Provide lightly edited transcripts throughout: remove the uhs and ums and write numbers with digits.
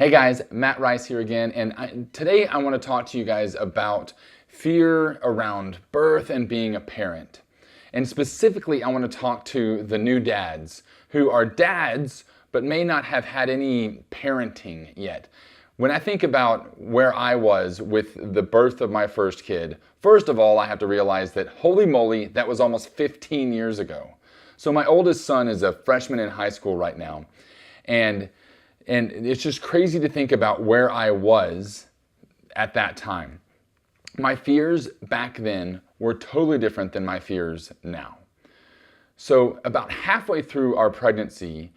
Hey guys, Matt Rice here again, and today I want to talk to you guys about fear around birth and being a parent. And specifically, I want to talk to the new dads who are dads but may not have had any parenting yet. When I think about where I was with the birth of my first kid, first of all, I have to realize that holy moly, that was almost 15 years ago. So my oldest son is a freshman in high school right now, and it's just crazy to think about where I was at that time. My fears back then were totally different than my fears now. So about halfway through our pregnancy,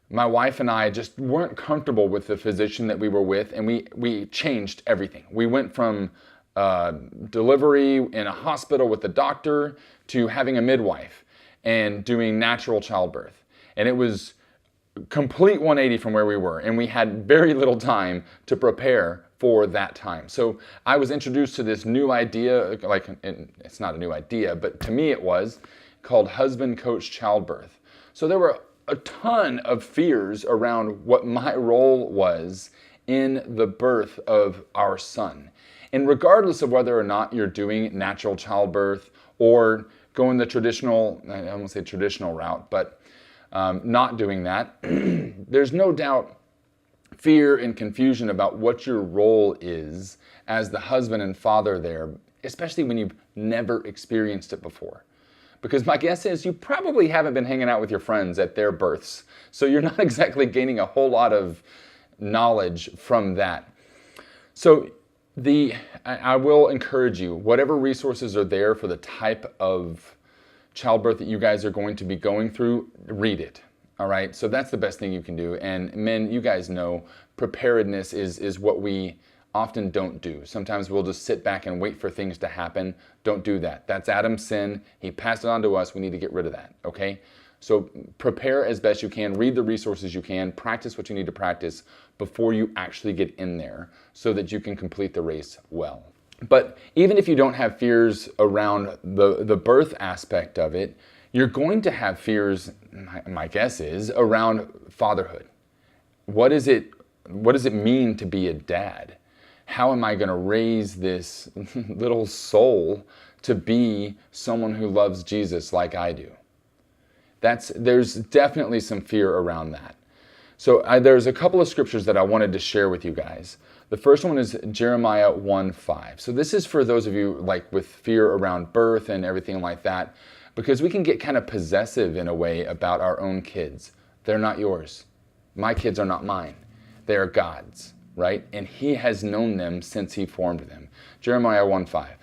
my wife and I just weren't comfortable with the physician that we were with, and we changed everything. We went from delivery in a hospital with a doctor to having a midwife and doing natural childbirth. And it was complete 180 from where we were, and we had very little time to prepare for that time. So I was introduced to this new idea, it's not a new idea, but to me it was, called husband coach childbirth. So there were a ton of fears around what my role was in the birth of our son. And regardless of whether or not you're doing natural childbirth or going the traditional, I won't say traditional route, but not doing that, there's no doubt fear and confusion about what your role is as the husband and father there, especially when you've never experienced it before. Because my guess is you probably haven't been hanging out with your friends at their births, so you're not exactly gaining a whole lot of knowledge from that. So I will encourage you, whatever resources are there for the type of childbirth that you guys are going to be going through, read it. All right, so that's the best thing you can do. And men, you guys know preparedness is what we often don't do. Sometimes we'll just sit back and wait for things to happen. Don't do that. That's Adam's sin. He passed it on to us. We need to get rid of that, okay? So prepare as best you can, read the resources you can, practice what you need to practice before you actually get in there so that you can complete the race well. But even if you don't have fears around the birth aspect of it, you're going to have fears, my guess is, around fatherhood. What does it mean to be a dad? How am I going to raise this little soul to be someone who loves Jesus like I do? There's definitely some fear around that. So there's a couple of scriptures that I wanted to share with you guys. The first one is Jeremiah 1:5. So this is for those of you with fear around birth and everything like that, because we can get kind of possessive in a way about our own kids. They're not yours. My kids are not mine. They are God's, right? And He has known them since He formed them. Jeremiah 1:5.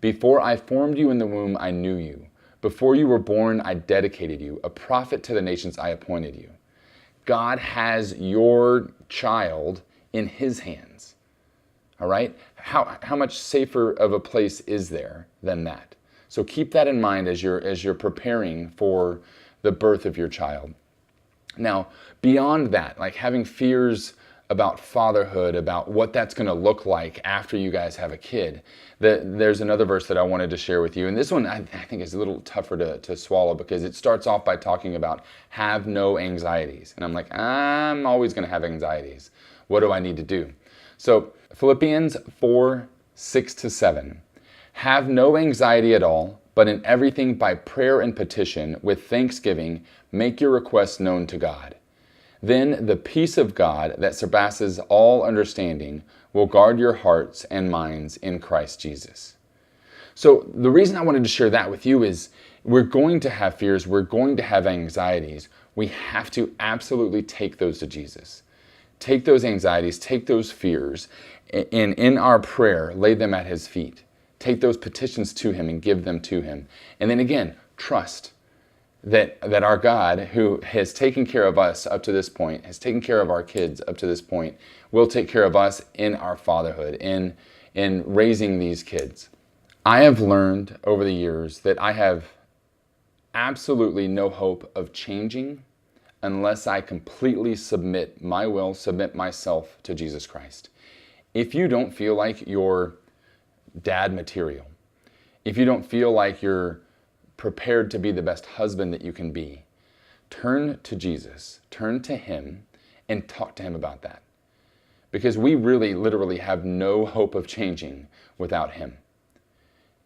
Before I formed you in the womb, I knew you. Before you were born, I dedicated you. A prophet to the nations, I appointed you. God has your child in His hands. All right? How much safer of a place is there than that? So keep that in mind as you're preparing for the birth of your child. Now, beyond that, like having fears about fatherhood, about what that's going to look like after you guys have a kid, there's another verse that I wanted to share with you. And this one I think is a little tougher to swallow because it starts off by talking about have no anxieties. And I'm like, I'm always going to have anxieties. What do I need to do? So Philippians 4:6-7. Have no anxiety at all, but in everything by prayer and petition, with thanksgiving, make your requests known to God. Then the peace of God that surpasses all understanding will guard your hearts and minds in Christ Jesus. So the reason I wanted to share that with you is we're going to have fears, we're going to have anxieties. We have to absolutely take those to Jesus. Take those anxieties, take those fears, and in our prayer, lay them at His feet. Take those petitions to Him and give them to Him. And then again, trust that our God, who has taken care of us up to this point, has taken care of our kids up to this point, will take care of us in our fatherhood, in raising these kids. I have learned over the years that I have absolutely no hope of changing unless I completely submit my will, submit myself to Jesus Christ. If you don't feel like you're dad material, if you don't feel like you're prepared to be the best husband that you can be, turn to Jesus, turn to Him, and talk to Him about that. because we really literally have no hope of changing without him.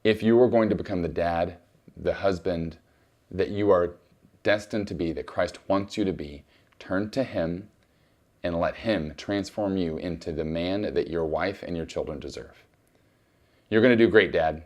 If you are going to become the dad, the husband that you are destined to be, that Christ wants you to be, turn to him and let him transform you into the man that your wife and your children deserve. You're going to do great, Dad.